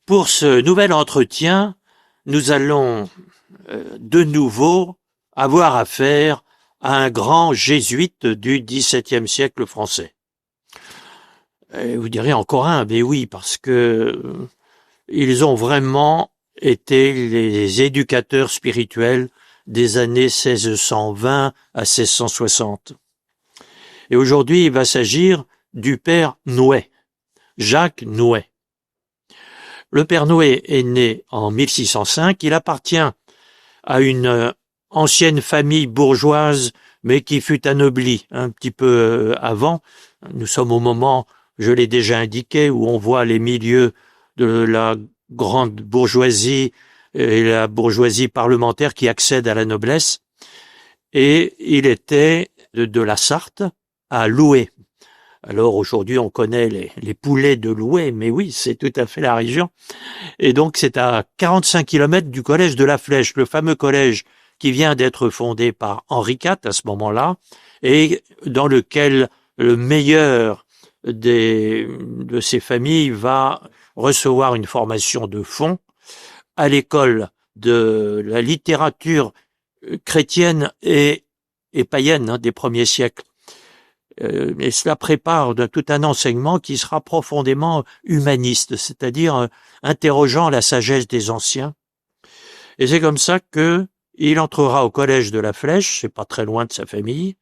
Pour ce nouvel entretien, nous allons de nouveau avoir affaire à un grand jésuite du XVIIe siècle français. Et vous direz encore un, mais oui, parce que ils ont vraiment été les éducateurs spirituels des années 1620 à 1660. Et aujourd'hui, il va s'agir du père Nouet, Jacques Nouet. Le père Nouet est né en 1605, il appartient à une ancienne famille bourgeoise, mais qui fut anoblie un petit peu avant. Nous sommes au moment, je l'ai déjà indiqué, où on voit les milieux de la grande bourgeoisie et la bourgeoisie parlementaire qui accède à la noblesse. Et il était de la Sarthe à Loué. Alors aujourd'hui, on connaît les poulets de Loué, mais oui, c'est tout à fait la région. Et donc, c'est à 45 kilomètres du collège de la Flèche, le fameux collège qui vient d'être fondé par Henri IV à ce moment-là, et dans lequel le meilleur de ces familles va recevoir une formation de fond à l'école de la littérature chrétienne et païenne des premiers siècles. Et cela prépare tout un enseignement qui sera profondément humaniste, c'est-à-dire interrogeant la sagesse des anciens. Et c'est comme ça que il entrera au collège de la Flèche, c'est pas très loin de sa famille,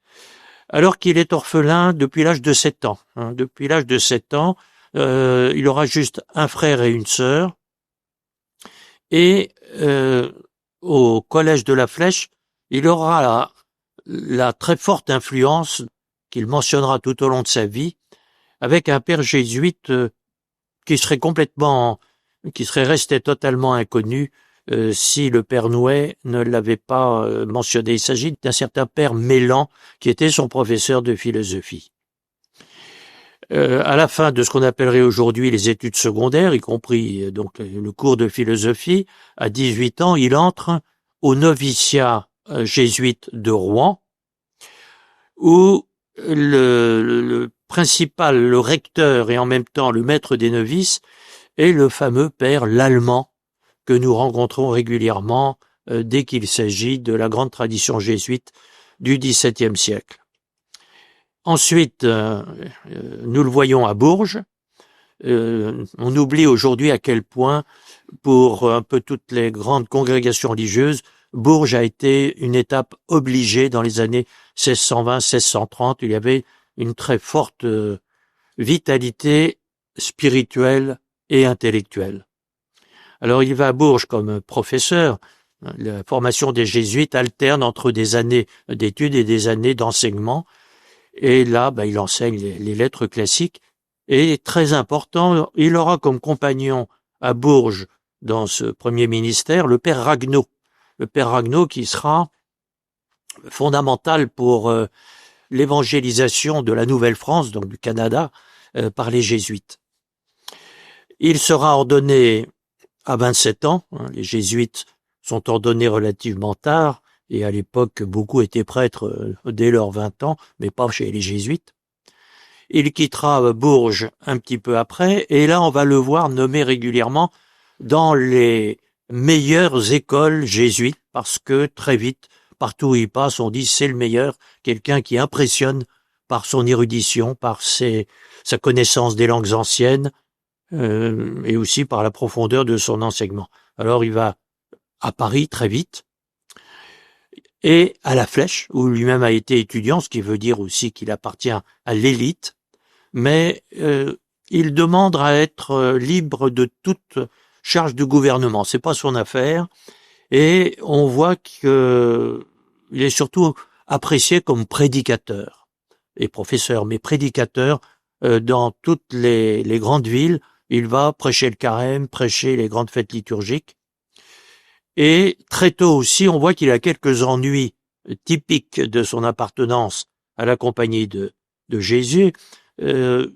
alors qu'il est orphelin depuis l'âge de 7 ans. Depuis l'âge de 7 ans, il aura juste un frère et une sœur. Et au collège de la Flèche, il aura la très forte influence qu'il mentionnera tout au long de sa vie, avec un père jésuite qui serait resté totalement inconnu si le père Nouet ne l'avait pas mentionné. Il s'agit d'un certain père Mélan, qui était son professeur de philosophie. À la fin de ce qu'on appellerait aujourd'hui les études secondaires, y compris donc le cours de philosophie, à 18 ans, il entre au noviciat jésuite de Rouen, où le principal, le recteur et en même temps le maître des novices est le fameux père Lallemand que nous rencontrons régulièrement dès qu'il s'agit de la grande tradition jésuite du XVIIe siècle. Ensuite, nous le voyons à Bourges. On oublie aujourd'hui à quel point, pour un peu toutes les grandes congrégations religieuses, Bourges a été une étape obligée dans les années 1620-1630. Il y avait une très forte vitalité spirituelle et intellectuelle. Alors il va à Bourges comme professeur. La formation des jésuites alterne entre des années d'études et des années d'enseignement. Et là, il enseigne les lettres classiques. Et très important, il aura comme compagnon à Bourges, dans ce premier ministère, le père Ragueneau. Le père Ragueneau qui sera fondamental pour l'évangélisation de la Nouvelle-France, donc du Canada, par les jésuites. Il sera ordonné à 27 ans. Les jésuites sont ordonnés relativement tard, et à l'époque, beaucoup étaient prêtres dès leurs 20 ans, mais pas chez les jésuites. Il quittera Bourges un petit peu après, et là, on va le voir nommé régulièrement dans les meilleures écoles jésuites, parce que très vite, partout où il passe, on dit c'est le meilleur, quelqu'un qui impressionne par son érudition, par sa connaissance des langues anciennes, et aussi par la profondeur de son enseignement. Alors il va à Paris très vite, et à la Flèche, où lui-même a été étudiant, ce qui veut dire aussi qu'il appartient à l'élite, mais il demande à être libre de toute charge du gouvernement. C'est pas son affaire, et on voit qu'il est surtout apprécié comme prédicateur et professeur, mais prédicateur dans toutes les grandes villes. Il va prêcher le carême, prêcher les grandes fêtes liturgiques. Et très tôt aussi, on voit qu'il a quelques ennuis typiques de son appartenance à la compagnie de Jésus. Et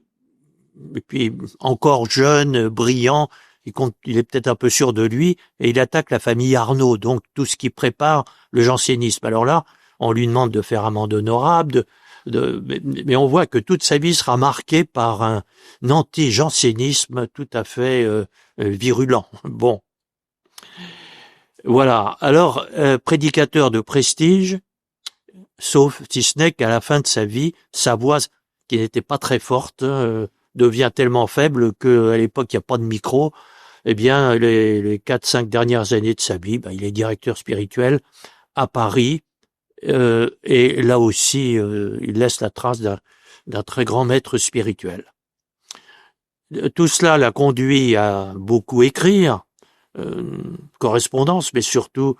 puis, encore jeune, brillant, il est peut-être un peu sûr de lui, et il attaque la famille Arnaud, donc tout ce qui prépare le jansénisme. Alors là, on lui demande de faire amende honorable, mais on voit que toute sa vie sera marquée par un anti-jansénisme tout à fait virulent. Bon, voilà. Alors, prédicateur de prestige, sauf si ce n'est qu'à la fin de sa vie, sa voix, qui n'était pas très forte, devient tellement faible qu'à l'époque, il n'y a pas de micro. Eh bien, les 4-5 dernières années de sa vie, il est directeur spirituel à Paris, et là aussi, il laisse la trace d'un très grand maître spirituel. Tout cela l'a conduit à beaucoup écrire, correspondance, mais surtout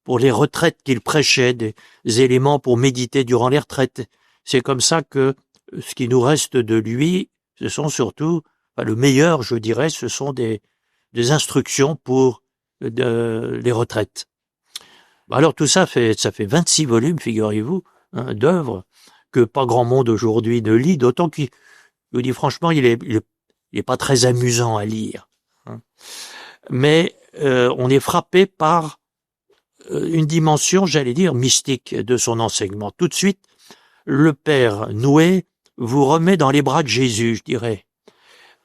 pour les retraites qu'il prêchait, des éléments pour méditer durant les retraites. C'est comme ça que ce qui nous reste de lui, ce sont surtout, le meilleur, je dirais, ce sont des instructions pour les retraites. Alors tout ça fait 26 volumes, figurez-vous, d'œuvres que pas grand monde aujourd'hui ne lit, d'autant qu'il, je vous dis franchement, il est pas très amusant à lire. Mais on est frappé par une dimension, j'allais dire, mystique de son enseignement. Tout de suite, le père Noué vous remet dans les bras de Jésus, je dirais.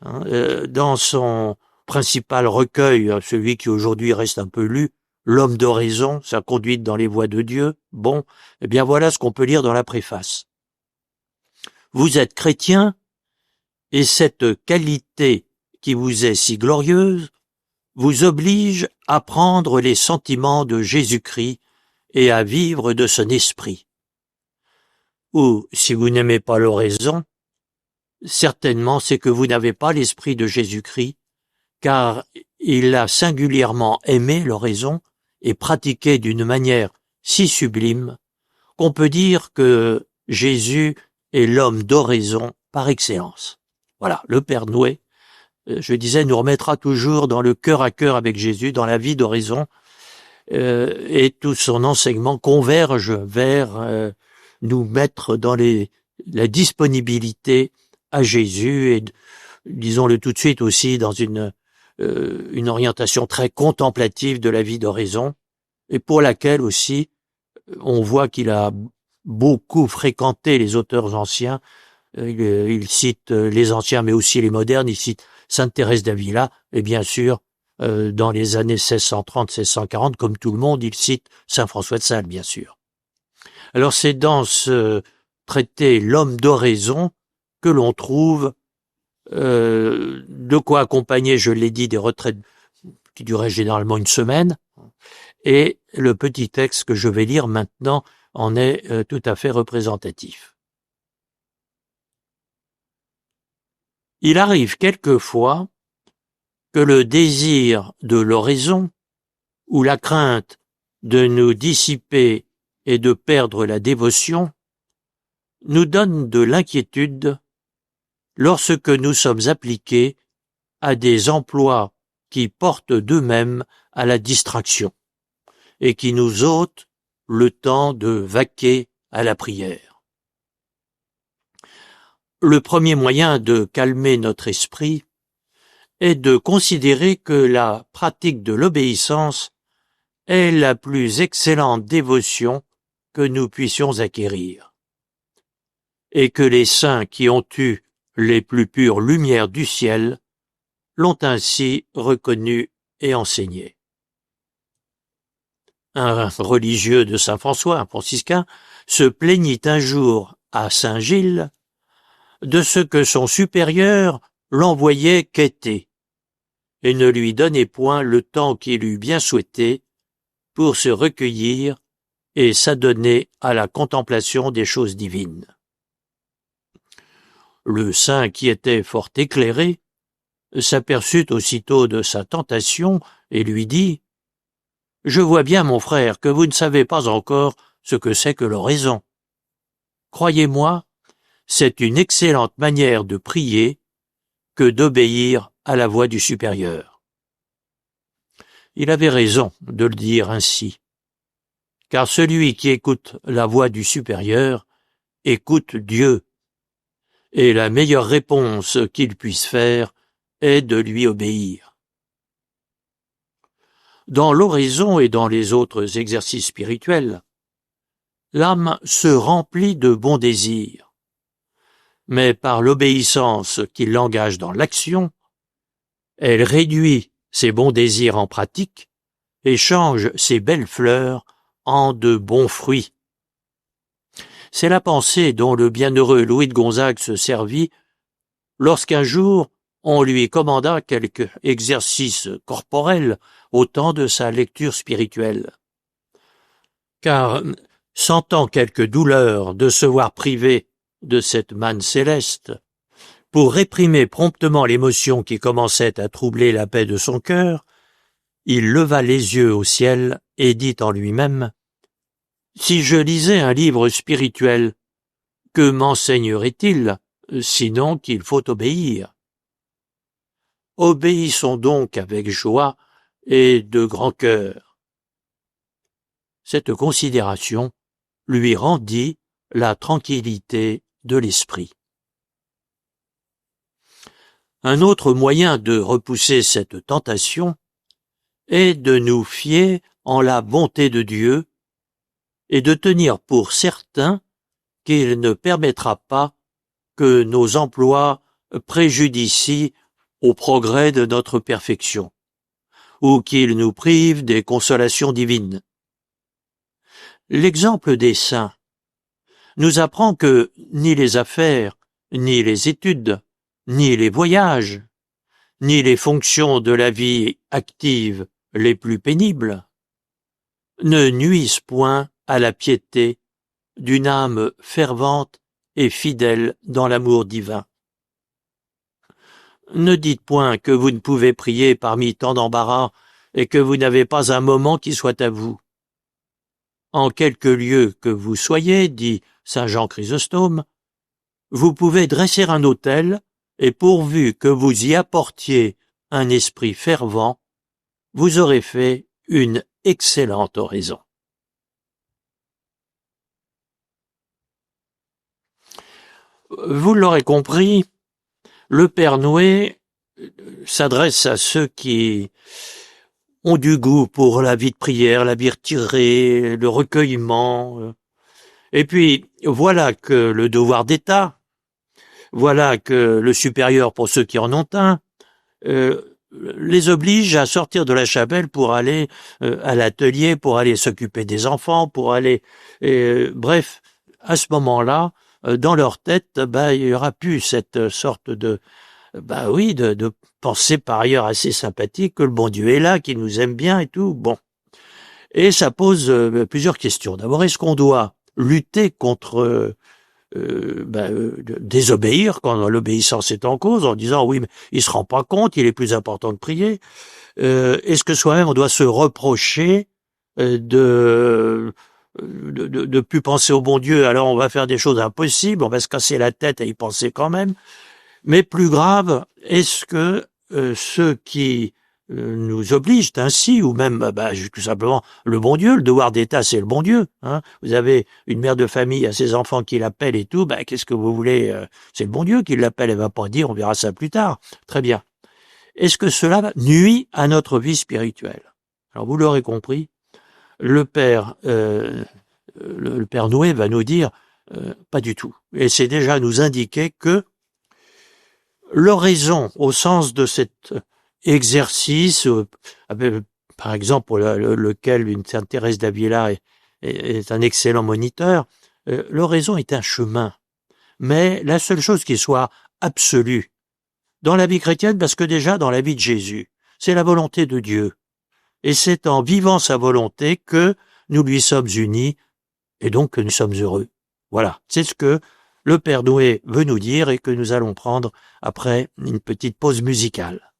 Dans son principal recueil, celui qui aujourd'hui reste un peu lu, L'homme d'oraison, sa conduite dans les voies de Dieu, bon, eh bien voilà ce qu'on peut lire dans la préface. Vous êtes chrétien, et cette qualité qui vous est si glorieuse vous oblige à prendre les sentiments de Jésus-Christ et à vivre de son esprit. Ou, si vous n'aimez pas l'oraison, certainement c'est que vous n'avez pas l'esprit de Jésus-Christ, car il a singulièrement aimé l'oraison et pratiqué d'une manière si sublime qu'on peut dire que Jésus est l'homme d'oraison par excellence. Voilà, le Père Noué, je disais, nous remettra toujours dans le cœur à cœur avec Jésus, dans la vie d'oraison, et tout son enseignement converge vers nous mettre dans la disponibilité à Jésus et, disons-le tout de suite aussi, dans une orientation très contemplative de la vie d'oraison, et pour laquelle aussi on voit qu'il a beaucoup fréquenté les auteurs anciens. Il cite les anciens, mais aussi les modernes. Il cite Sainte Thérèse d'Avila, et bien sûr, dans les années 1630-1640, comme tout le monde, il cite Saint François de Sales, bien sûr. Alors c'est dans ce traité L'homme d'oraison que l'on trouve de quoi accompagner, je l'ai dit, des retraites qui duraient généralement une semaine, et le petit texte que je vais lire maintenant en est tout à fait représentatif. Il arrive quelquefois que le désir de l'oraison ou la crainte de nous dissiper et de perdre la dévotion nous donne de l'inquiétude lorsque nous sommes appliqués à des emplois qui portent d'eux-mêmes à la distraction et qui nous ôtent le temps de vaquer à la prière. Le premier moyen de calmer notre esprit est de considérer que la pratique de l'obéissance est la plus excellente dévotion que nous puissions acquérir, et que les saints qui ont eu les plus pures lumières du ciel l'ont ainsi reconnu et enseigné. Un religieux de Saint François, un franciscain, se plaignit un jour à Saint Gilles de ce que son supérieur l'envoyait quêter et ne lui donnait point le temps qu'il eût bien souhaité pour se recueillir et s'adonner à la contemplation des choses divines. Le saint, qui était fort éclairé, s'aperçut aussitôt de sa tentation et lui dit « Je vois bien, mon frère, que vous ne savez pas encore ce que c'est que l'oraison. Croyez-moi, c'est une excellente manière de prier que d'obéir à la voix du supérieur. » Il avait raison de le dire ainsi, car celui qui écoute la voix du supérieur écoute Dieu, et la meilleure réponse qu'il puisse faire est de lui obéir. Dans l'oraison et dans les autres exercices spirituels, l'âme se remplit de bons désirs. Mais par l'obéissance qui l'engage dans l'action, elle réduit ses bons désirs en pratique et change ses belles fleurs en de bons fruits. C'est la pensée dont le bienheureux Louis de Gonzague se servit lorsqu'un jour on lui commanda quelque exercice corporel au temps de sa lecture spirituelle. Car, sentant quelque douleur de se voir privé de cette manne céleste, pour réprimer promptement l'émotion qui commençait à troubler la paix de son cœur, il leva les yeux au ciel et dit en lui-même : « Si je lisais un livre spirituel, que m'enseignerait-il, sinon qu'il faut obéir ? Obéissons donc avec joie et de grand cœur. » Cette considération lui rendit la tranquillité de l'esprit. Un autre moyen de repousser cette tentation est de nous fier en la bonté de Dieu et de tenir pour certain qu'il ne permettra pas que nos emplois préjudicient au progrès de notre perfection, ou qu'il nous prive des consolations divines. L'exemple des saints nous apprend que ni les affaires, ni les études, ni les voyages, ni les fonctions de la vie active les plus pénibles ne nuisent point à la piété d'une âme fervente et fidèle dans l'amour divin. Ne dites point que vous ne pouvez prier parmi tant d'embarras et que vous n'avez pas un moment qui soit à vous. En quelque lieu que vous soyez, dit saint Jean Chrysostome, vous pouvez dresser un autel et pourvu que vous y apportiez un esprit fervent, vous aurez fait une excellente oraison. Vous l'aurez compris, le Père Noé s'adresse à ceux qui ont du goût pour la vie de prière, la vie retirée, le recueillement. Et puis, voilà que le devoir d'État, voilà que le supérieur, pour ceux qui en ont un, les oblige à sortir de la chapelle pour aller à l'atelier, pour aller s'occuper des enfants, pour aller... bref, à ce moment-là, dans leur tête, il y aura plus cette sorte de... de pensée par ailleurs assez sympathique que le bon Dieu est là, qu'il nous aime bien et tout. Bon. Et ça pose plusieurs questions. D'abord, est-ce qu'on doit lutter contre... désobéir quand l'obéissance est en cause, en disant oui, mais il se rend pas compte, il est plus important de prier. Est-ce que soi-même on doit se reprocher de plus penser au bon Dieu, alors on va faire des choses impossibles, on va se casser la tête à y penser quand même. Mais plus grave, est-ce que ceux qui nous obligent ainsi, ou même tout simplement le bon Dieu, le devoir d'État c'est le bon Dieu. Hein. Vous avez une mère de famille à ses enfants qui l'appellent et tout, qu'est-ce que vous voulez, c'est le bon Dieu qui l'appelle, elle va pas dire, on verra ça plus tard. Très bien. Est-ce que cela nuit à notre vie spirituelle? Alors vous l'aurez compris, le Père Noé va nous dire pas du tout. Et c'est déjà nous indiquer que l'oraison, au sens de cet exercice, par exemple pour lequel une Sainte Thérèse d'Avila est un excellent moniteur, l'oraison est un chemin. Mais la seule chose qui soit absolue dans la vie chrétienne, parce que déjà dans la vie de Jésus, c'est la volonté de Dieu. Et c'est en vivant sa volonté que nous lui sommes unis et donc que nous sommes heureux. Voilà, c'est ce que le Père Noé veut nous dire et que nous allons prendre après une petite pause musicale.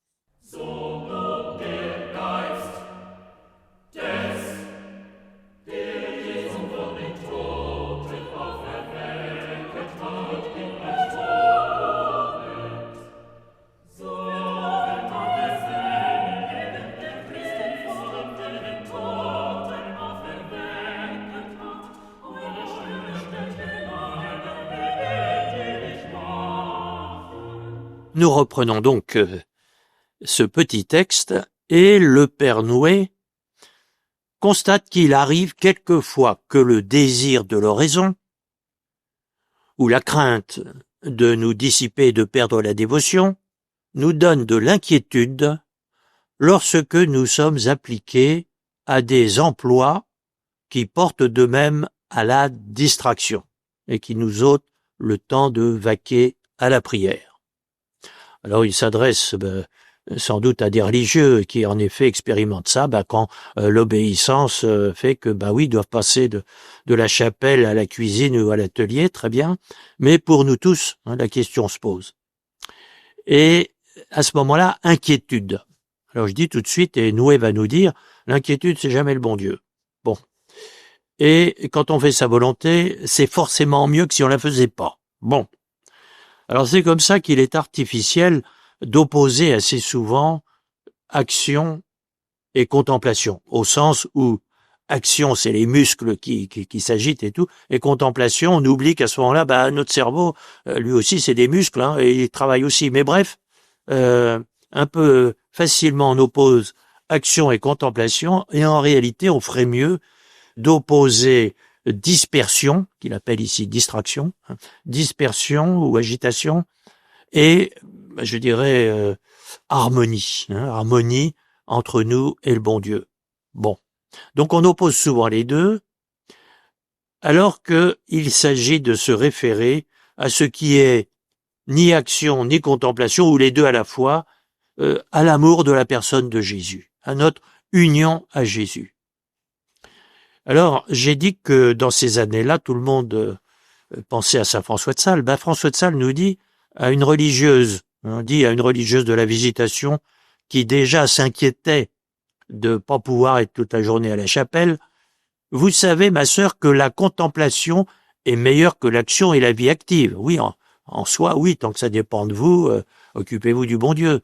Nous reprenons donc ce petit texte et le Père Noé constate qu'il arrive quelquefois que le désir de l'oraison, ou la crainte de nous dissiper et de perdre la dévotion, nous donne de l'inquiétude lorsque nous sommes appliqués à des emplois qui portent de même à la distraction et qui nous ôtent le temps de vaquer à la prière. Alors il s'adresse sans doute à des religieux qui en effet expérimentent ça quand l'obéissance fait que oui, ils doivent passer de la chapelle à la cuisine ou à l'atelier, très bien, mais pour nous tous, la question se pose. Et à ce moment-là, inquiétude. Alors je dis tout de suite, et Noé va nous dire, l'inquiétude c'est jamais le bon Dieu. Bon. Et quand on fait sa volonté, c'est forcément mieux que si on la faisait pas. Bon. Alors c'est comme ça qu'il est artificiel d'opposer assez souvent action et contemplation, au sens où action c'est les muscles qui s'agitent et tout, et contemplation, on oublie qu'à ce moment-là, notre cerveau, lui aussi c'est des muscles, et il travaille aussi. Mais bref, un peu facilement on oppose action et contemplation, et en réalité on ferait mieux d'opposer dispersion, qu'il appelle ici distraction, dispersion ou agitation, et je dirais harmonie, harmonie entre nous et le bon Dieu. Bon, donc on oppose souvent les deux, alors qu'il s'agit de se référer à ce qui est ni action ni contemplation, ou les deux à la fois, à l'amour de la personne de Jésus, à notre union à Jésus. Alors, j'ai dit que dans ces années-là, tout le monde pensait à saint François de Sales. François de Sales nous dit à une religieuse, de la Visitation, qui déjà s'inquiétait de pas pouvoir être toute la journée à la chapelle, vous savez, ma sœur, que la contemplation est meilleure que l'action et la vie active. Oui, en soi, oui, tant que ça dépend de vous, occupez-vous du bon Dieu.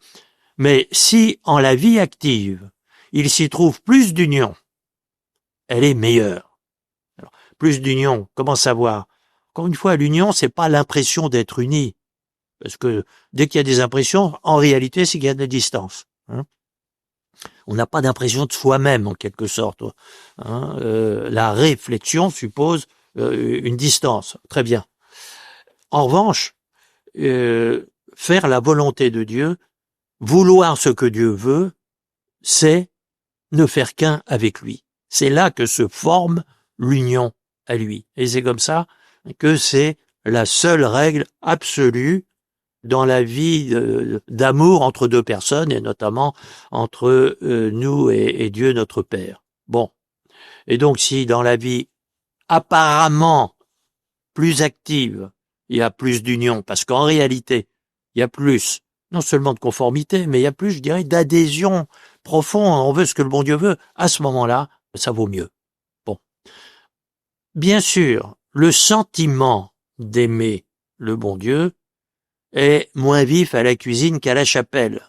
Mais si, en la vie active, il s'y trouve plus d'union, elle est meilleure. Alors, plus d'union, comment savoir? Encore une fois, l'union, c'est pas l'impression d'être unis. Parce que dès qu'il y a des impressions, en réalité, c'est qu'il y a de la distance. On n'a pas d'impression de soi-même, en quelque sorte. La réflexion suppose une distance. Très bien. En revanche, faire la volonté de Dieu, vouloir ce que Dieu veut, c'est ne faire qu'un avec lui. C'est là que se forme l'union à lui. Et c'est comme ça que c'est la seule règle absolue dans la vie d'amour entre deux personnes, et notamment entre nous et Dieu notre Père. Bon. Et donc si dans la vie apparemment plus active, il y a plus d'union, parce qu'en réalité, il y a plus, non seulement de conformité, mais il y a plus, je dirais, d'adhésion profonde. On veut ce que le bon Dieu veut. À ce moment-là, ça vaut mieux. Bon. Bien sûr, le sentiment d'aimer le bon Dieu est moins vif à la cuisine qu'à la chapelle.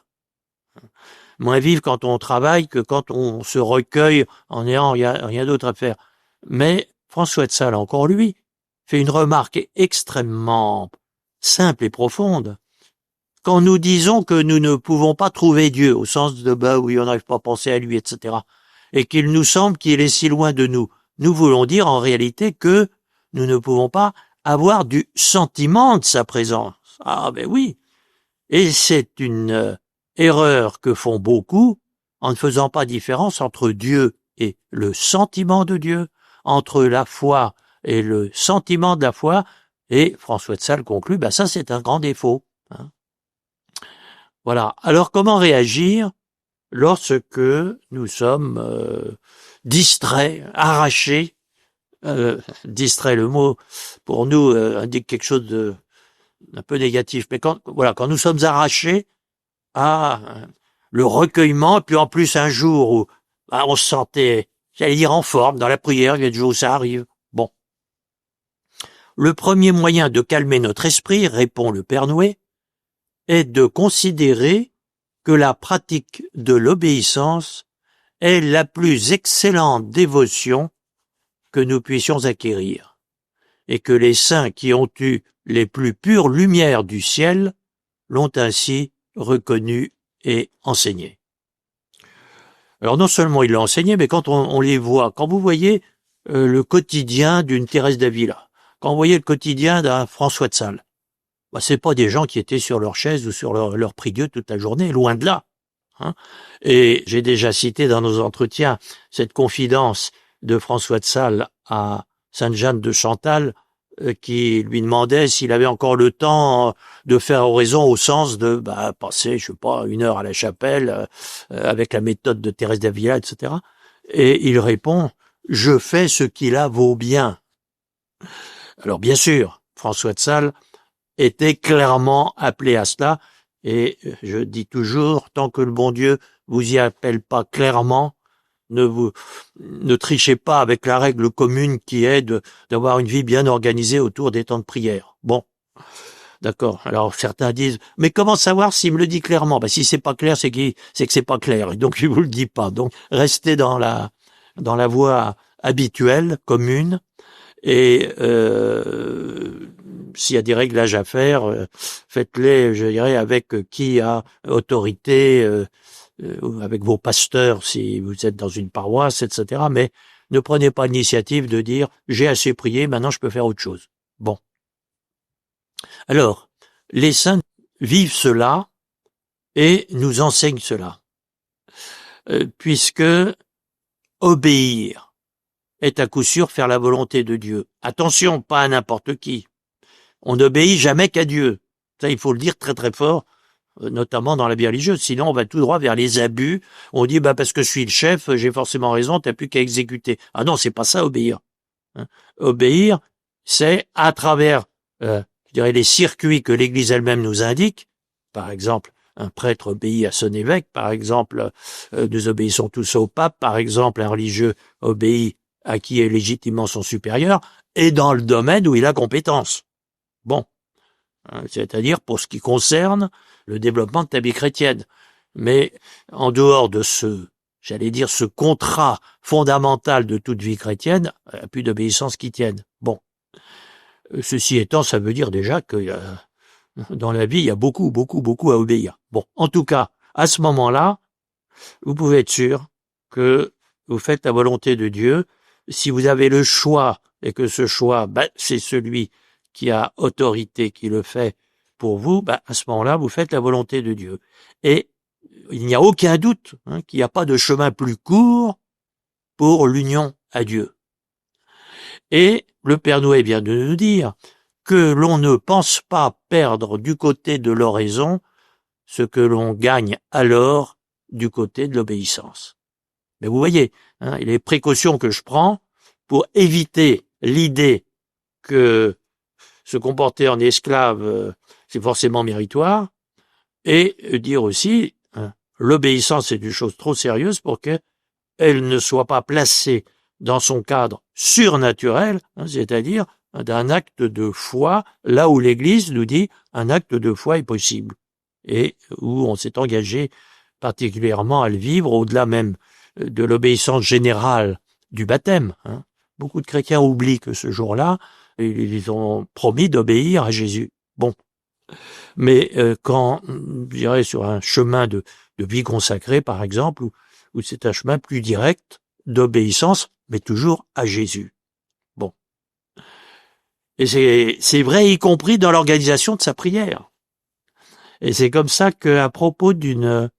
Moins vif quand on travaille que quand on se recueille en ayant rien d'autre à faire. Mais François de Sales, encore lui, fait une remarque extrêmement simple et profonde. Quand nous disons que nous ne pouvons pas trouver Dieu, au sens de oui, on n'arrive pas à penser à lui, etc., et qu'il nous semble qu'il est si loin de nous, nous voulons dire en réalité que nous ne pouvons pas avoir du sentiment de sa présence. Ah ben oui. Et c'est une erreur que font beaucoup en ne faisant pas différence entre Dieu et le sentiment de Dieu, entre la foi et le sentiment de la foi, et François de Sales conclut, ça c'est un grand défaut. Voilà. Alors comment réagir lorsque nous sommes distraits, arrachés, distrait le mot pour nous indique quelque chose de un peu négatif, mais quand nous sommes arrachés à le recueillement, et puis en plus un jour où on se sentait, j'allais dire en forme, dans la prière, il y a des jours où ça arrive. Bon. Le premier moyen de calmer notre esprit, répond le Père Noé, est de considérer que la pratique de l'obéissance est la plus excellente dévotion que nous puissions acquérir, et que les saints qui ont eu les plus pures lumières du ciel l'ont ainsi reconnu et enseigné. Alors non seulement il l'a enseigné, mais quand on les voit, quand vous voyez le quotidien d'une Thérèse d'Avila, quand vous voyez le quotidien d'un François de Sales, bah, c'est pas des gens qui étaient sur leur chaise ou sur leur prie-dieu toute la journée, loin de là. Hein. Et j'ai déjà cité dans nos entretiens cette confidence de François de Sales à Sainte-Jeanne de Chantal, qui lui demandait s'il avait encore le temps de faire oraison au sens de passer, je sais pas, 1 heure à la chapelle avec la méthode de Thérèse d'Avila, etc. Et il répond: je fais ce qui là vaut bien. Alors bien sûr, François de Sales était clairement appelé à cela, et je dis toujours, tant que le bon Dieu vous y appelle pas clairement, ne trichez pas avec la règle commune qui est d'avoir une vie bien organisée autour des temps de prière. Bon, d'accord. Alors certains disent, mais comment savoir s'il me le dit clairement? Si c'est pas clair, c'est que c'est pas clair, et donc il vous le dit pas. Donc restez dans la voie habituelle, commune, et s'il y a des réglages à faire, faites-les, je dirais, avec qui a autorité, avec vos pasteurs si vous êtes dans une paroisse, etc. Mais ne prenez pas l'initiative de dire « j'ai assez prié, maintenant je peux faire autre chose ». Bon. Alors, les saints vivent cela et nous enseignent cela, puisque obéir est à coup sûr faire la volonté de Dieu. Attention, pas à n'importe qui. On n'obéit jamais qu'à Dieu. Ça, il faut le dire très très fort, notamment dans la vie religieuse. Sinon, on va tout droit vers les abus. On dit, parce que je suis le chef, j'ai forcément raison, t'as plus qu'à exécuter. Ah non, c'est pas ça, obéir. Hein. Obéir, c'est à travers, je dirais, les circuits que l'Église elle-même nous indique. Par exemple, un prêtre obéit à son évêque. Par exemple, nous obéissons tous au pape. Par exemple, un religieux obéit à qui est légitimement son supérieur, et dans le domaine où il a compétence. Bon, c'est-à-dire pour ce qui concerne le développement de ta vie chrétienne. Mais en dehors de ce contrat fondamental de toute vie chrétienne, il n'y a plus d'obéissance qui tienne. Bon, ceci étant, ça veut dire déjà que dans la vie, il y a beaucoup, beaucoup, beaucoup à obéir. Bon, en tout cas, à ce moment-là, vous pouvez être sûr que vous faites la volonté de Dieu. Si vous avez le choix, et que ce choix, c'est celui qui a autorité, qui le fait pour vous, à ce moment-là, vous faites la volonté de Dieu. Et il n'y a aucun doute qu'il n'y a pas de chemin plus court pour l'union à Dieu. Et le Père Noé vient de nous dire que l'on ne pense pas perdre du côté de l'oraison ce que l'on gagne alors du côté de l'obéissance. Mais vous voyez, les précautions que je prends pour éviter l'idée que se comporter en esclave, c'est forcément méritoire, et dire aussi, l'obéissance est une chose trop sérieuse pour qu'elle ne soit pas placée dans son cadre surnaturel, c'est-à-dire d'un acte de foi, là où l'Église nous dit un acte de foi est possible, et où on s'est engagé particulièrement à le vivre au-delà même de l'obéissance générale du baptême. Beaucoup de chrétiens oublient que ce jour-là, ils ont promis d'obéir à Jésus. Bon. Mais quand, je dirais, sur un chemin de vie consacrée, par exemple, où c'est un chemin plus direct d'obéissance, mais toujours à Jésus. Bon. Et c'est vrai, y compris dans l'organisation de sa prière. Et c'est comme ça qu'à propos d'une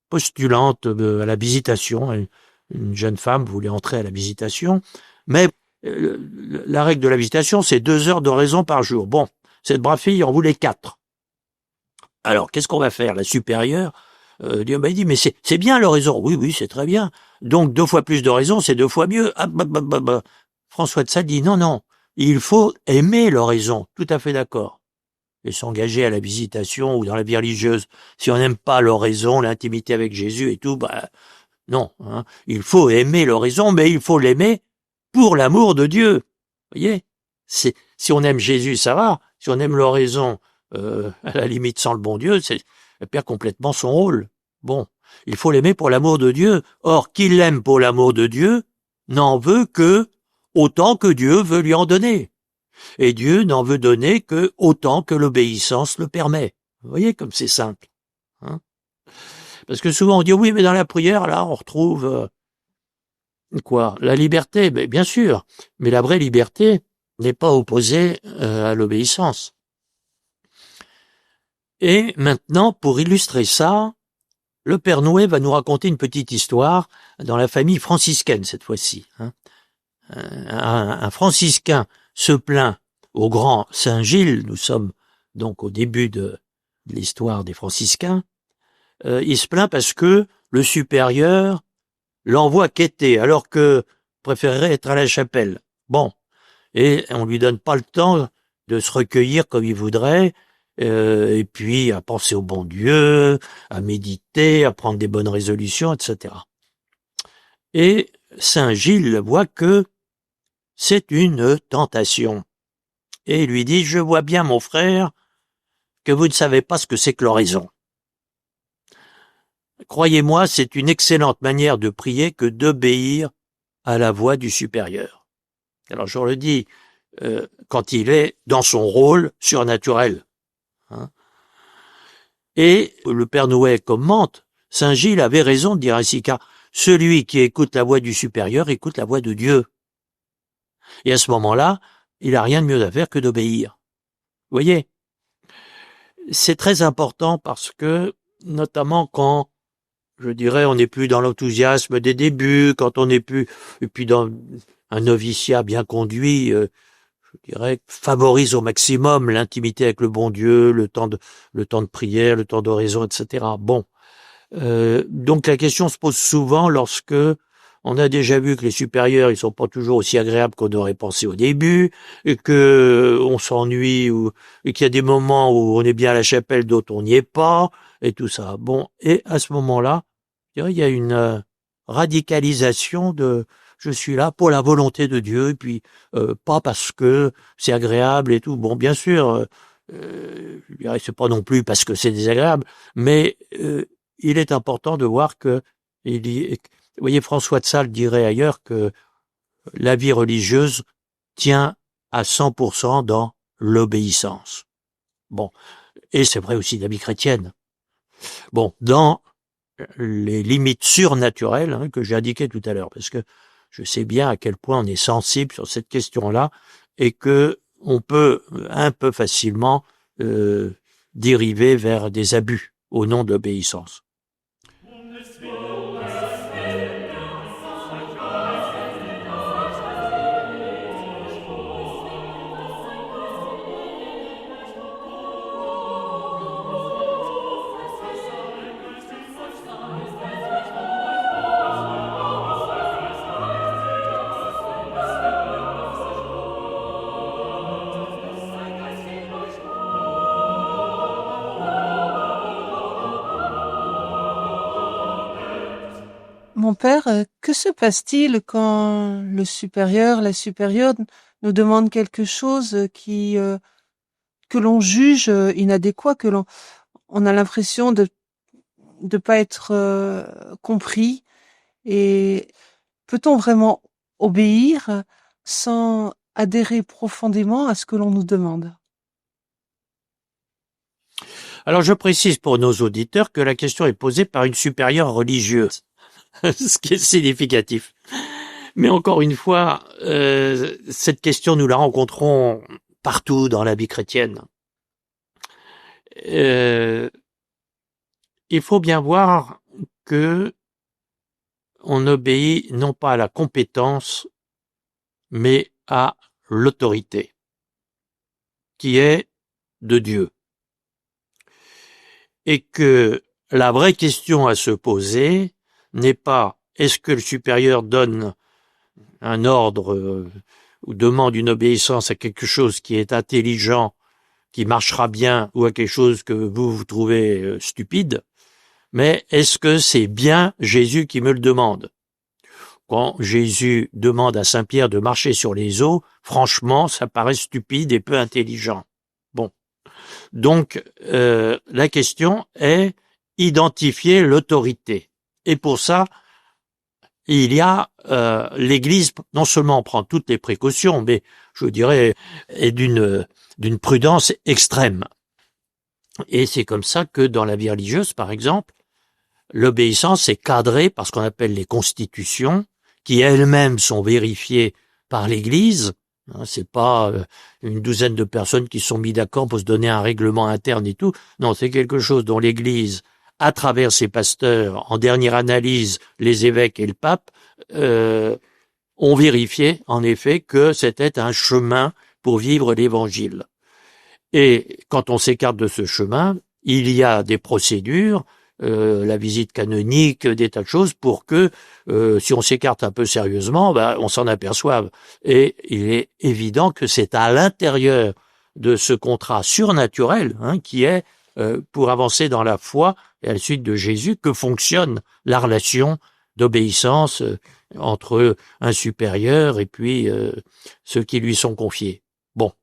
postulante à la visitation, une jeune femme voulait entrer à la visitation, mais la règle de la visitation, c'est 2 heures d'oraison par jour. Bon, cette brave fille en voulait 4. Alors, qu'est-ce qu'on va faire? La supérieure il dit, mais c'est bien l'oraison. Oui, c'est très bien. Donc, 2 fois plus d'oraison, c'est 2 fois mieux. François de Sales dit, non, il faut aimer l'oraison. Tout à fait d'accord. Et s'engager à la visitation ou dans la vie religieuse, si on n'aime pas l'oraison, l'intimité avec Jésus et tout, non. Il faut aimer l'oraison, mais il faut l'aimer pour l'amour de Dieu. Vous voyez? Si on aime Jésus, ça va. Si on aime l'oraison, à la limite sans le bon Dieu, elle perd complètement son rôle. Bon, il faut l'aimer pour l'amour de Dieu. Or, qui l'aime pour l'amour de Dieu n'en veut que autant que Dieu veut lui en donner. Et Dieu n'en veut donner que autant que l'obéissance le permet. Vous voyez comme c'est simple. Parce que souvent on dit oui, mais dans la prière, là, on retrouve quoi? La liberté, mais bien sûr. Mais la vraie liberté n'est pas opposée à l'obéissance. Et maintenant, pour illustrer ça, le Père Nouet va nous raconter une petite histoire dans la famille franciscaine cette fois-ci. Un franciscain se plaint au grand Saint Gilles, nous sommes donc au début de l'histoire des franciscains, il se plaint parce que le supérieur l'envoie quêter alors que préférerait être à la chapelle. Bon, et on lui donne pas le temps de se recueillir comme il voudrait, et puis à penser au bon Dieu, à méditer, à prendre des bonnes résolutions, etc. Et Saint Gilles voit que c'est une tentation. Et il lui dit, je vois bien, mon frère, que vous ne savez pas ce que c'est que l'oraison. Croyez-moi, c'est une excellente manière de prier que d'obéir à la voix du supérieur. Alors je le dis, quand il est dans son rôle surnaturel. Et le Père Nouet commente, Saint Gilles avait raison de dire ainsi, car celui qui écoute la voix du supérieur écoute la voix de Dieu. Et à ce moment-là, il n'a rien de mieux à faire que d'obéir. Vous voyez, c'est très important parce que, notamment quand, je dirais, on n'est plus dans l'enthousiasme des débuts, quand on n'est plus, et puis dans un noviciat bien conduit, je dirais, favorise au maximum l'intimité avec le bon Dieu, le temps de prière, le temps d'oraison, etc. Bon. Donc la question se pose souvent lorsque on a déjà vu que les supérieurs, ils sont pas toujours aussi agréables qu'on aurait pensé au début, et que on s'ennuie, et qu'il y a des moments où on est bien à la chapelle, d'autres on n'y est pas, et tout ça. Bon. Et à ce moment-là, je dirais, il y a une radicalisation de je suis là pour la volonté de Dieu, et puis pas parce que c'est agréable et tout. Bon, bien sûr, je dirais c'est pas non plus parce que c'est désagréable, mais il est important de voir que vous voyez, François de Sales dirait ailleurs que la vie religieuse tient à 100% dans l'obéissance. Bon, et c'est vrai aussi de la vie chrétienne. Bon, dans les limites surnaturelles que j'ai indiquées tout à l'heure, parce que je sais bien à quel point on est sensible sur cette question-là et que on peut un peu facilement dériver vers des abus au nom de l'obéissance. Mon père, que se passe-t-il quand le supérieur, la supérieure nous demande quelque chose que l'on juge inadéquat, on a l'impression de pas être compris, et peut-on vraiment obéir sans adhérer profondément à ce que l'on nous demande? Alors je précise pour nos auditeurs que la question est posée par une supérieure religieuse, ce qui est significatif. Mais encore une fois, cette question, nous la rencontrons partout dans la vie chrétienne. Il faut bien voir que on obéit non pas à la compétence, mais à l'autorité, qui est de Dieu. Et que la vraie question à se poser n'est pas est-ce que le supérieur donne un ordre ou demande une obéissance à quelque chose qui est intelligent, qui marchera bien, ou à quelque chose que vous trouvez stupide, mais est-ce que c'est bien Jésus qui me le demande? Quand Jésus demande à Saint-Pierre de marcher sur les eaux, franchement, ça paraît stupide et peu intelligent. Bon. Donc, la question est identifier l'autorité. Et pour ça, il y a l'Église, non seulement prend toutes les précautions, mais je dirais est d'une prudence extrême. Et c'est comme ça que dans la vie religieuse, par exemple, l'obéissance est cadrée par ce qu'on appelle les constitutions, qui elles-mêmes sont vérifiées par l'Église. C'est pas une douzaine de personnes qui sont mis d'accord pour se donner un règlement interne et tout. Non, c'est quelque chose dont l'Église, à travers ses pasteurs, en dernière analyse, les évêques et le pape, ont vérifié, en effet, que c'était un chemin pour vivre l'Évangile. Et quand on s'écarte de ce chemin, il y a des procédures, la visite canonique, des tas de choses pour que, si on s'écarte un peu sérieusement, on s'en aperçoive. Et il est évident que c'est à l'intérieur de ce contrat surnaturel, qui est, pour avancer dans la foi et à la suite de Jésus, que fonctionne la relation d'obéissance entre un supérieur et puis ceux qui lui sont confiés. Bon.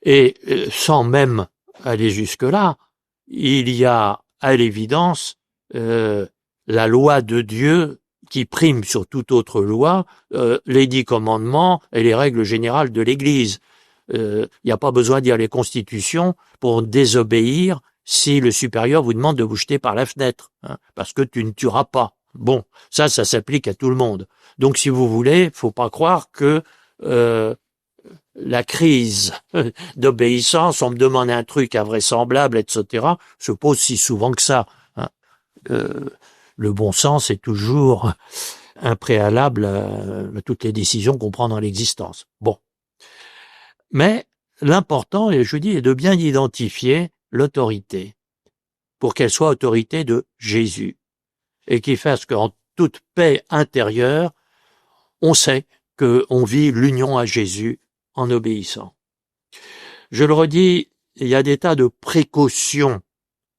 Et sans même aller jusque-là, il y a à l'évidence la loi de Dieu qui prime sur toute autre loi, les 10 commandements et les règles générales de l'Église. Il n'y a pas besoin de lire les constitutions pour désobéir si le supérieur vous demande de vous jeter par la fenêtre, parce que tu ne tueras pas. Bon, ça s'applique à tout le monde. Donc si vous voulez, faut pas croire que la crise d'obéissance, on me demande un truc invraisemblable, etc., se pose si souvent que ça. Le bon sens est toujours un préalable à toutes les décisions qu'on prend dans l'existence. Bon. Mais l'important, et je dis, est de bien identifier l'autorité, pour qu'elle soit autorité de Jésus, et qui fasse qu'en toute paix intérieure, on sait qu'on vit l'union à Jésus en obéissant. Je le redis, il y a des tas de précautions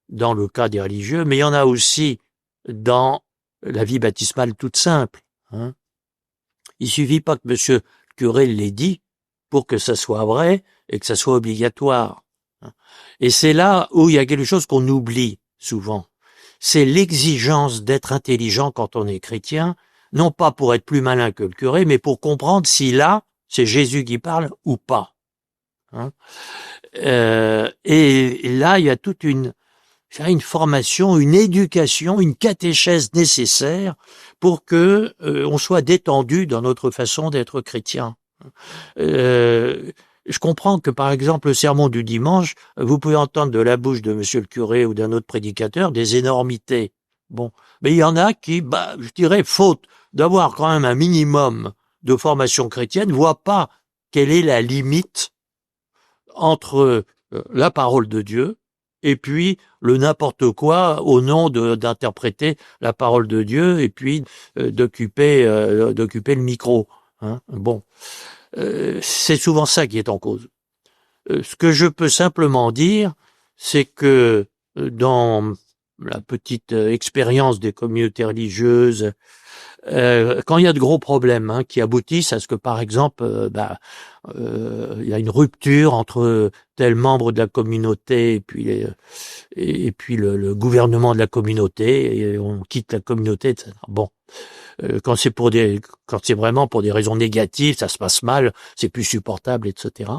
dans le cas des religieux, mais il y en a aussi dans la vie baptismale toute simple. Il suffit pas que monsieur le curé l'ait dit pour que ça soit vrai et que ça soit obligatoire. Et c'est là où il y a quelque chose qu'on oublie souvent. C'est l'exigence d'être intelligent quand on est chrétien, non pas pour être plus malin que le curé, mais pour comprendre si là, c'est Jésus qui parle ou pas. Et là, il y a toute une formation, une éducation, une catéchèse nécessaire pour que on soit détendu dans notre façon d'être chrétien. Je comprends que, par exemple, le sermon du dimanche, vous pouvez entendre de la bouche de monsieur le curé ou d'un autre prédicateur des énormités. Bon. Mais il y en a qui, je dirais, faute d'avoir quand même un minimum de formation chrétienne, voient pas quelle est la limite entre la parole de Dieu et puis le n'importe quoi au nom d'interpréter la parole de Dieu et puis d'occuper le micro. Bon. C'est souvent ça qui est en cause. Ce que je peux simplement dire, c'est que dans la petite expérience des communautés religieuses, quand il y a de gros problèmes qui aboutissent à ce que, par exemple, il y a une rupture entre tel membre de la communauté et puis le gouvernement de la communauté, et on quitte la communauté, etc. Bon. Quand c'est vraiment pour des raisons négatives, ça se passe mal, c'est plus supportable, etc.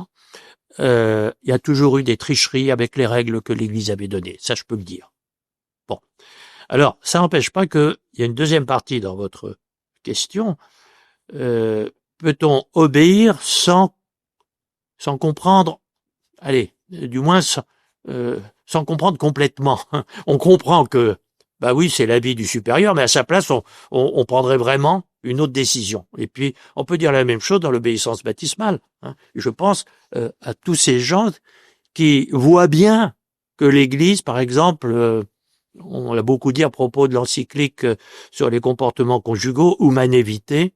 Il y a toujours eu des tricheries avec les règles que l'Église avait données. Ça, je peux le dire. Bon. Alors, ça n'empêche pas qu'il y a une deuxième partie dans votre question. Peut-on obéir sans comprendre, du moins sans comprendre complètement. On comprend que oui, c'est l'avis du supérieur, mais à sa place, on prendrait vraiment une autre décision. Et puis, on peut dire la même chose dans l'obéissance baptismale. Je pense à tous ces gens qui voient bien que l'Église, par exemple, on l'a beaucoup dit à propos de l'encyclique sur les comportements conjugaux, Humanae Vitae,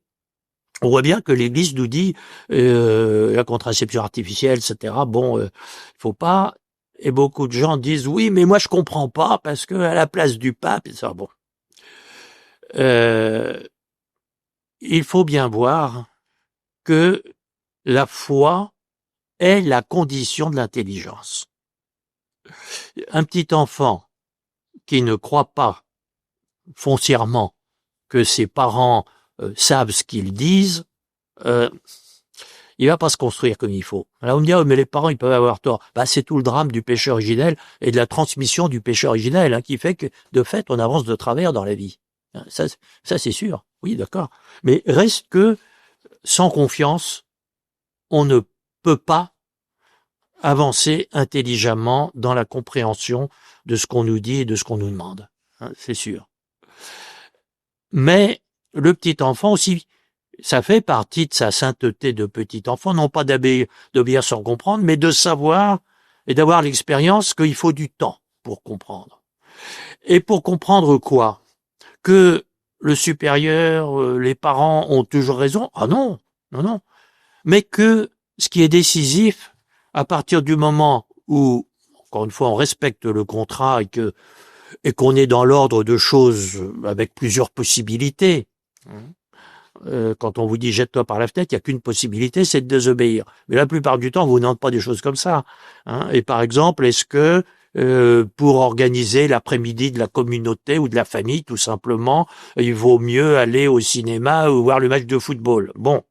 on voit bien que l'Église nous dit la contraception artificielle, etc. Il faut pas. Et beaucoup de gens disent oui, mais moi je comprends pas parce que à la place du pape, ça bon. Il faut bien voir que la foi est la condition de l'intelligence. Un petit enfant qui ne croit pas foncièrement que ses parents savent ce qu'ils disent, il va pas se construire comme il faut. Alors on me dit, oh, mais les parents, ils peuvent avoir tort. Bah, c'est tout le drame du péché originel et de la transmission du péché originel, hein, qui fait que, de fait, on avance de travers dans la vie. Ça c'est sûr. Oui, d'accord. Mais reste que, sans confiance, on ne peut pas avancer intelligemment dans la compréhension de ce qu'on nous dit et de ce qu'on nous demande. Hein, c'est sûr. Mais le petit enfant aussi, ça fait partie de sa sainteté de petit enfant, non pas d'obéir sans comprendre, mais de savoir et d'avoir l'expérience qu'il faut du temps pour comprendre. Et pour comprendre quoi? Que le supérieur, les parents ont toujours raison? Ah non, non, non. Mais que ce qui est décisif, à partir du moment où, encore une fois, on respecte le contrat et qu'on est dans l'ordre de choses avec plusieurs possibilités. Quand on vous dit jette-toi par la fenêtre, il n'y a qu'une possibilité, c'est de désobéir. Mais la plupart du temps, on vous demande pas des choses comme ça. Hein. Et par exemple, est-ce que pour organiser l'après-midi de la communauté ou de la famille, tout simplement, il vaut mieux aller au cinéma ou voir le match de football? Bon,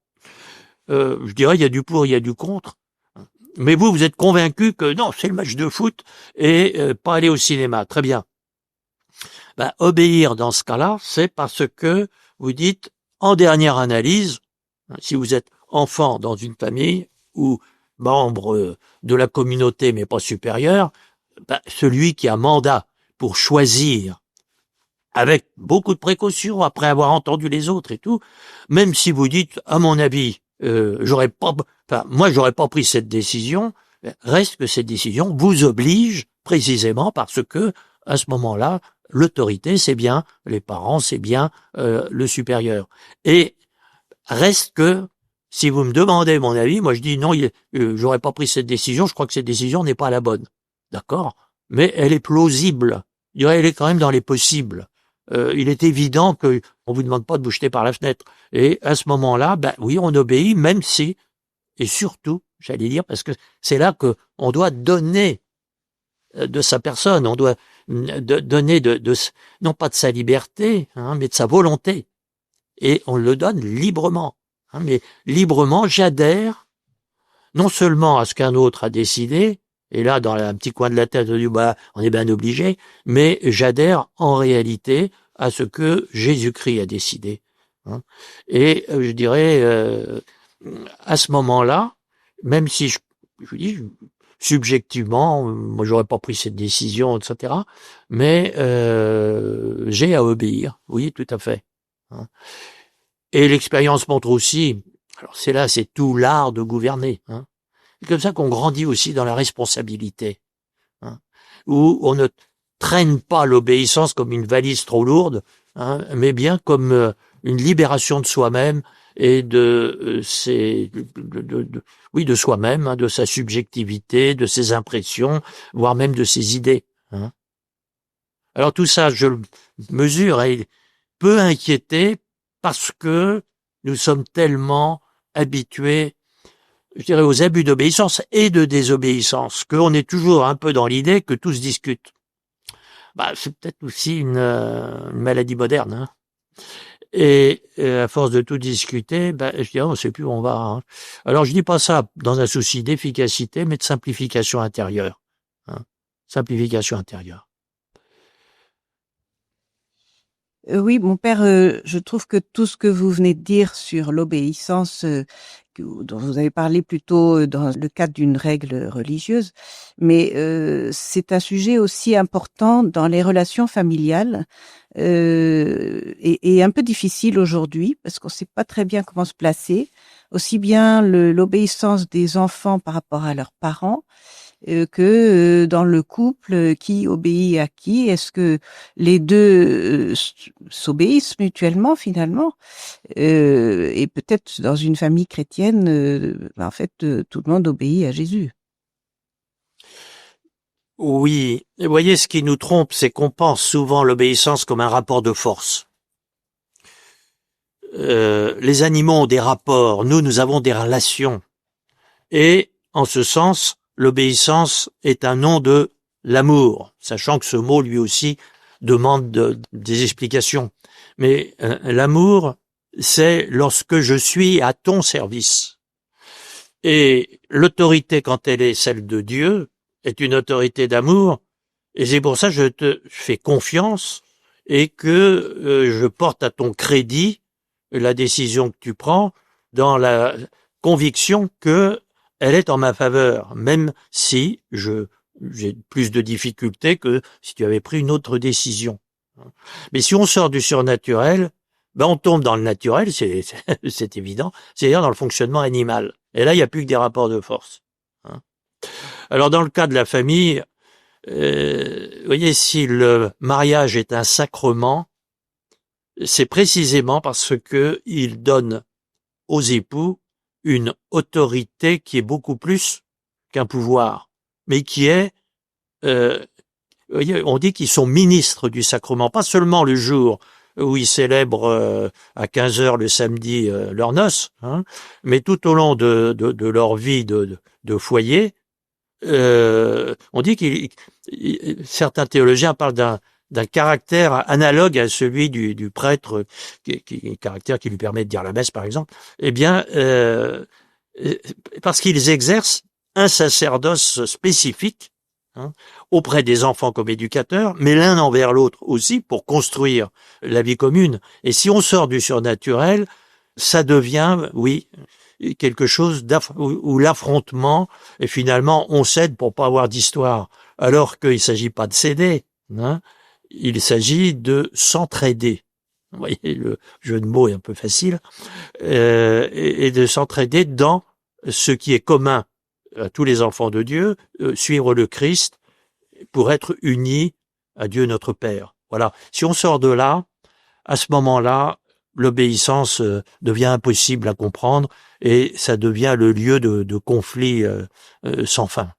je dirais il y a du pour, il y a du contre. Mais vous êtes convaincu que non, c'est le match de foot et pas aller au cinéma. Très bien. Ben, obéir dans ce cas-là, c'est parce que vous dites, en dernière analyse, si vous êtes enfant dans une famille ou membre de la communauté mais pas supérieur, ben, celui qui a mandat pour choisir avec beaucoup de précautions après avoir entendu les autres et tout, même si vous dites, à mon avis, moi j'aurais pas pris cette décision, reste que cette décision vous oblige précisément parce que à ce moment-là, l'autorité c'est bien les parents, c'est bien le supérieur. Et reste que si vous me demandez mon avis, moi je dis non, j'aurais pas pris cette décision, je crois que cette décision n'est pas la bonne. D'accord? Mais elle est plausible. Je dirais, elle est quand même dans les possibles. Il est évident que on vous demande pas de vous jeter par la fenêtre. Et à ce moment-là, ben oui, on obéit, même si, et surtout, j'allais dire, parce que c'est là que on doit donner de sa personne, on doit donner non pas de sa liberté, hein, mais de sa volonté. Et on le donne librement. Hein, mais librement, j'adhère non seulement à ce qu'un autre a décidé, et là, dans un petit coin de la tête, on dit, bah, on est bien obligé, mais j'adhère en réalité à ce que Jésus-Christ a décidé. Hein. Et je dirais, à ce moment-là, même si je dis, subjectivement, moi j'aurais pas pris cette décision, etc., mais j'ai à obéir, oui, tout à fait. Hein. Et l'expérience montre aussi, alors c'est tout l'art de gouverner, hein. C'est comme ça qu'on grandit aussi dans la responsabilité, hein, où on ne traîne pas l'obéissance comme une valise trop lourde, hein, mais bien comme une libération de soi-même et de soi-même, hein, de sa subjectivité, de ses impressions, voire même de ses idées. Hein. Alors tout ça, je le mesure, et il peut inquiéter parce que nous sommes tellement habitués, je dirais, aux abus d'obéissance et de désobéissance, qu'on est toujours un peu dans l'idée que tout se discute. Bah, c'est peut-être aussi une maladie moderne. Hein. Et à force de tout discuter, bah, je dirais, on sait plus où on va. Hein. Alors, je dis pas ça dans un souci d'efficacité, mais de simplification intérieure. Hein. Simplification intérieure. Oui, mon père, je trouve que tout ce que vous venez de dire sur l'obéissance, dont vous avez parlé plutôt dans le cadre d'une règle religieuse, mais c'est un sujet aussi important dans les relations familiales et un peu difficile aujourd'hui parce qu'on ne sait pas très bien comment se placer, aussi bien l'obéissance des enfants par rapport à leurs parents que dans le couple, qui obéit à qui? Est-ce que les deux s'obéissent mutuellement finalement? Et peut-être dans une famille chrétienne, en fait, tout le monde obéit à Jésus. Oui, et vous voyez, ce qui nous trompe, c'est qu'on pense souvent l'obéissance comme un rapport de force. Les animaux ont des rapports, nous avons des relations. Et en ce sens, l'obéissance est un nom de l'amour, sachant que ce mot lui aussi demande des explications. Mais l'amour, c'est lorsque je suis à ton service. Et l'autorité, quand elle est celle de Dieu, est une autorité d'amour. Et c'est pour ça que je te fais confiance et que je porte à ton crédit la décision que tu prends dans la conviction que elle est en ma faveur, même si j'ai plus de difficultés que si tu avais pris une autre décision. Mais si on sort du surnaturel, ben on tombe dans le naturel, c'est évident, c'est-à-dire dans le fonctionnement animal. Et là, il n'y a plus que des rapports de force. Alors, dans le cas de la famille, vous voyez, si le mariage est un sacrement, c'est précisément parce que il donne aux époux une autorité qui est beaucoup plus qu'un pouvoir, mais qui est, vous voyez, on dit qu'ils sont ministres du sacrement, pas seulement le jour où ils célèbrent à 15 heures le samedi leurs noces, mais tout au long de leur vie de foyer. On dit certains théologiens parlent d'un caractère analogue à celui du prêtre, caractère qui lui permet de dire la messe, par exemple. Eh bien, parce qu'ils exercent un sacerdoce spécifique auprès des enfants comme éducateurs, mais l'un envers l'autre aussi pour construire la vie commune. Et si on sort du surnaturel, ça devient, oui, quelque chose où l'affrontement, et finalement on cède pour pas avoir d'histoire, alors qu'il s'agit pas de céder, il s'agit de s'entraider. Vous voyez, le jeu de mots est un peu facile, et de s'entraider dans ce qui est commun à tous les enfants de Dieu, suivre le Christ pour être unis à Dieu notre Père. Voilà. Si on sort de là, à ce moment-là, l'obéissance devient impossible à comprendre et ça devient le lieu de conflits sans fin.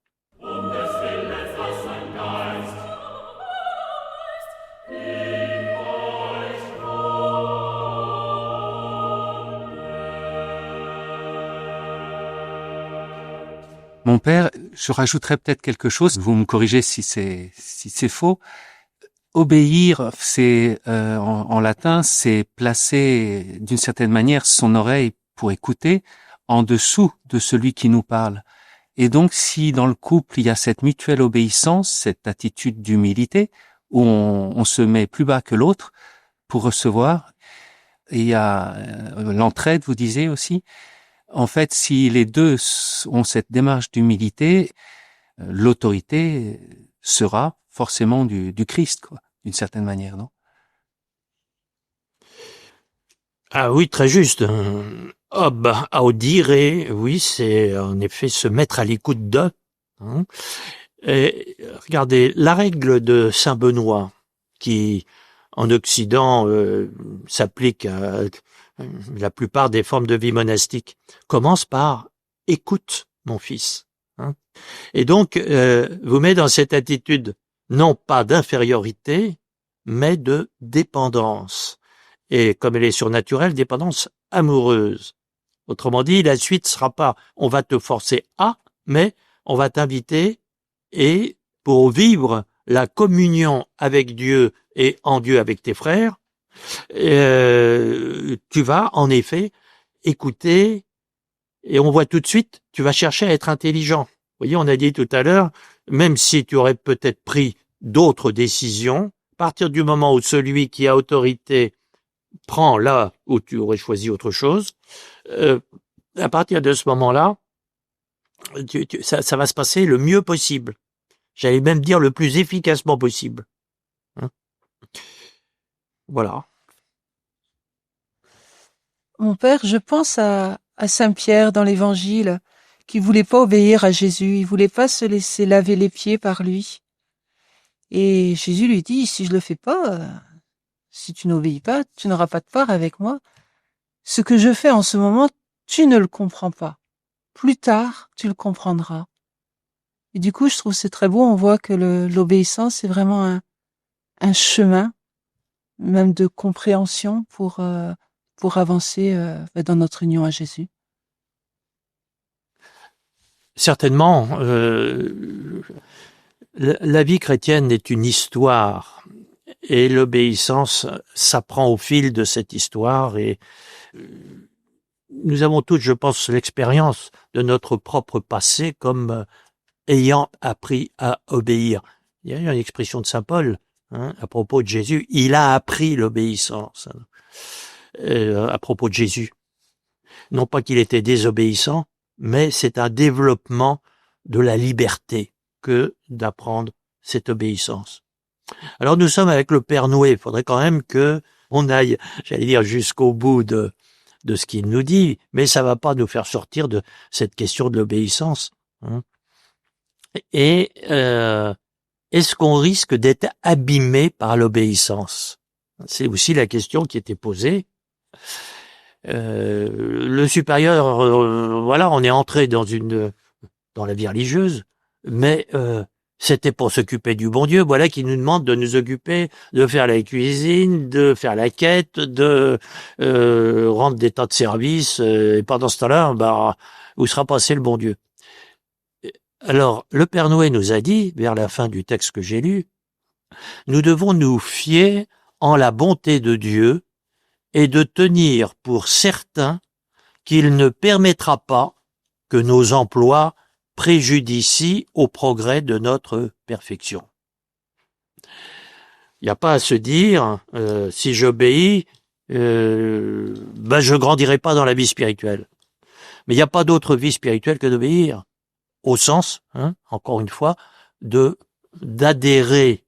Mon père, je rajouterais peut-être quelque chose, vous me corrigez si c'est faux. Obéir, c'est en latin, c'est placer d'une certaine manière son oreille pour écouter en dessous de celui qui nous parle. Et donc, si dans le couple il y a cette mutuelle obéissance, cette attitude d'humilité où on se met plus bas que l'autre pour recevoir, et il y a l'entraide, vous disiez aussi. En fait, si les deux ont cette démarche d'humilité, l'autorité sera forcément du Christ, quoi, d'une certaine manière, non? Ah oui, très juste. Audire, oui, c'est en effet se mettre à l'écoute d'eux. Et regardez, la règle de Saint Benoît, qui en Occident s'applique à la plupart des formes de vie monastique, commence par « écoute, mon fils ». Et donc, vous met dans cette attitude, non pas d'infériorité, mais de dépendance. Et comme elle est surnaturelle, dépendance amoureuse. Autrement dit, la suite sera pas « on va te forcer à », mais on va t'inviter et pour vivre la communion avec Dieu et en Dieu avec tes frères, tu vas en effet écouter et on voit tout de suite, tu vas chercher à être intelligent. Vous voyez, on a dit tout à l'heure, même si tu aurais peut-être pris d'autres décisions, à partir du moment où celui qui a autorité prend là où tu aurais choisi autre chose, à partir de ce moment-là, ça va se passer le mieux possible. J'allais même dire le plus efficacement possible. Voilà. Mon père, je pense à Saint Pierre dans l'Évangile, qui voulait pas obéir à Jésus, il voulait pas se laisser laver les pieds par lui. Et Jésus lui dit, si je le fais pas, si tu n'obéis pas, tu n'auras pas de part avec moi. Ce que je fais en ce moment, tu ne le comprends pas. Plus tard, tu le comprendras. Et du coup, je trouve c'est très beau, on voit que l'obéissance, c'est vraiment un chemin, même de compréhension pour avancer dans notre union à Jésus. Certainement, la vie chrétienne est une histoire et l'obéissance s'apprend au fil de cette histoire et nous avons tous, je pense, l'expérience de notre propre passé comme ayant appris à obéir. Il y a une expression de saint Paul à propos de Jésus, il a appris l'obéissance à propos de Jésus. Non pas qu'il était désobéissant, mais c'est un développement de la liberté que d'apprendre cette obéissance. Alors nous sommes avec le Père Noué, il faudrait quand même que on aille, j'allais dire, jusqu'au bout de ce qu'il nous dit, mais ça va pas nous faire sortir de cette question de l'obéissance. Et est-ce qu'on risque d'être abîmé par l'obéissance? C'est aussi la question qui était posée. Le supérieur, voilà, on est entré dans la vie religieuse, mais c'était pour s'occuper du bon Dieu, voilà, qui nous demande de nous occuper, de faire la cuisine, de faire la quête, de rendre des tas de services, et pendant ce temps-là, où sera passé le bon Dieu? Alors, le Père Noué nous a dit, vers la fin du texte que j'ai lu, nous devons nous fier en la bonté de Dieu et de tenir pour certain qu'il ne permettra pas que nos emplois préjudicient au progrès de notre perfection. Il n'y a pas à se dire, si j'obéis, je grandirai pas dans la vie spirituelle. Mais il n'y a pas d'autre vie spirituelle que d'obéir, au sens, encore une fois, d'adhérer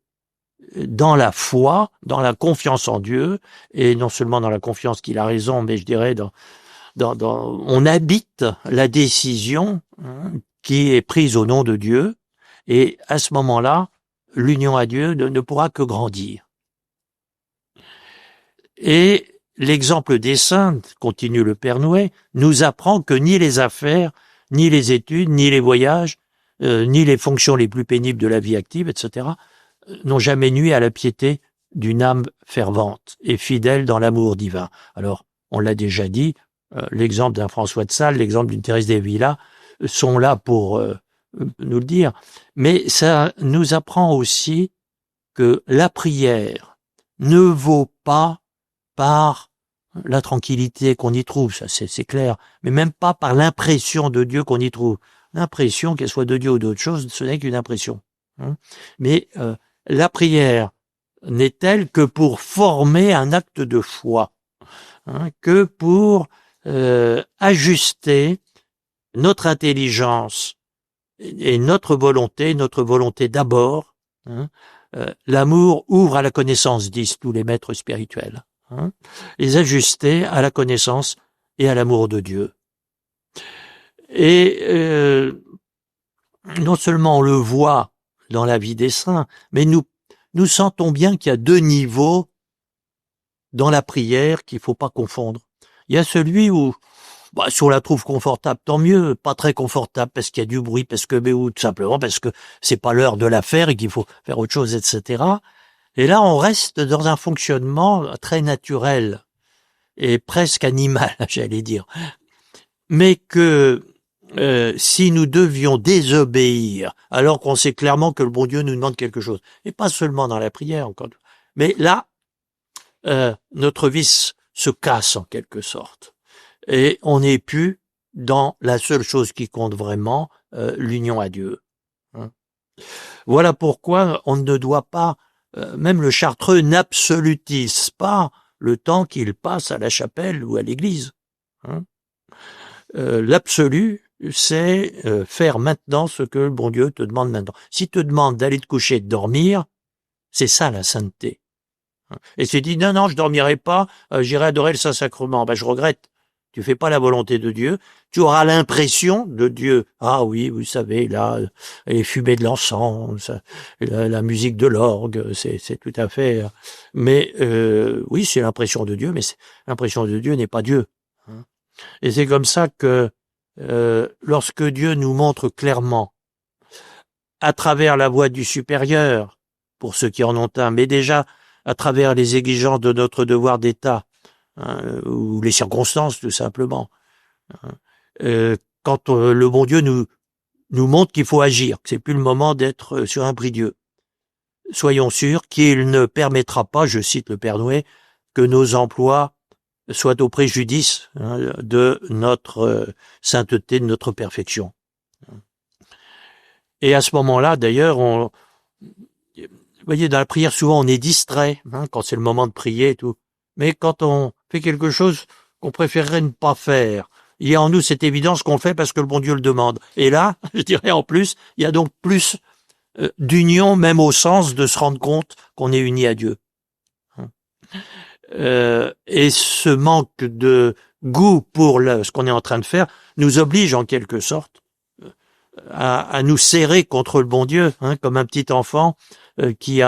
dans la foi, dans la confiance en Dieu, et non seulement dans la confiance qu'il a raison, mais je dirais on habite la décision qui est prise au nom de Dieu, et à ce moment-là, l'union à Dieu ne pourra que grandir. Et l'exemple des saints, continue le Père Noué, nous apprend que ni les affaires, ni les études, ni les voyages, ni les fonctions les plus pénibles de la vie active, etc., n'ont jamais nui à la piété d'une âme fervente et fidèle dans l'amour divin. Alors, on l'a déjà dit, l'exemple d'un François de Sales, l'exemple d'une Thérèse d'Avila sont là pour nous le dire, mais ça nous apprend aussi que la prière ne vaut pas par la tranquillité qu'on y trouve, ça c'est clair, mais même pas par l'impression de Dieu qu'on y trouve. L'impression, qu'elle soit de Dieu ou d'autre chose, ce n'est qu'une impression. Mais la prière n'est telle que pour former un acte de foi, que pour ajuster notre intelligence et notre volonté d'abord. L'amour ouvre à la connaissance, disent tous les maîtres spirituels. Les ajuster à la connaissance et à l'amour de Dieu. Et non seulement on le voit dans la vie des saints, mais nous sentons bien qu'il y a deux niveaux dans la prière qu'il faut pas confondre. Il y a celui où, si on la trouve confortable, tant mieux, pas très confortable parce qu'il y a du bruit, ou tout simplement parce que c'est pas l'heure de la faire et qu'il faut faire autre chose, etc. Et là, on reste dans un fonctionnement très naturel et presque animal, j'allais dire. Mais que si nous devions désobéir, alors qu'on sait clairement que le bon Dieu nous demande quelque chose, et pas seulement dans la prière, encore, mais là, notre vie se casse en quelque sorte, et on n'est plus dans la seule chose qui compte vraiment, l'union à Dieu. Voilà pourquoi on ne doit pas, même le Chartreux n'absolutise pas le temps qu'il passe à la chapelle ou à l'église. L'absolu, c'est faire maintenant ce que le bon Dieu te demande maintenant. S'il te demande d'aller te coucher et de dormir, c'est ça la sainteté. Et si tu dis non, je dormirai pas, j'irai adorer le Saint-Sacrement, je regrette. Tu fais pas la volonté de Dieu, tu auras l'impression de Dieu. Ah oui, vous savez, là, les fumées de l'encens, la musique de l'orgue, c'est tout à fait... Mais oui, c'est l'impression de Dieu, mais l'impression de Dieu n'est pas Dieu. Et c'est comme ça que lorsque Dieu nous montre clairement, à travers la voix du supérieur, pour ceux qui en ont un, mais déjà à travers les exigences de notre devoir d'État, ou les circonstances tout simplement, quand le bon Dieu nous montre qu'il faut agir, que c'est plus le moment d'être sur un prie-dieu. Soyons sûrs qu'il ne permettra pas, je cite le Père Noué, que nos emplois soit au préjudice de notre sainteté, de notre perfection. Et à ce moment-là, d'ailleurs, vous voyez, dans la prière, souvent on est distrait, quand c'est le moment de prier et tout. Mais quand on fait quelque chose qu'on préférerait ne pas faire, il y a en nous cette évidence qu'on le fait parce que le bon Dieu le demande. Et là, je dirais en plus, il y a donc plus d'union, même au sens de se rendre compte qu'on est uni à Dieu. Et ce manque de goût pour ce qu'on est en train de faire nous oblige en quelque sorte à nous serrer contre le bon Dieu, comme un petit enfant qui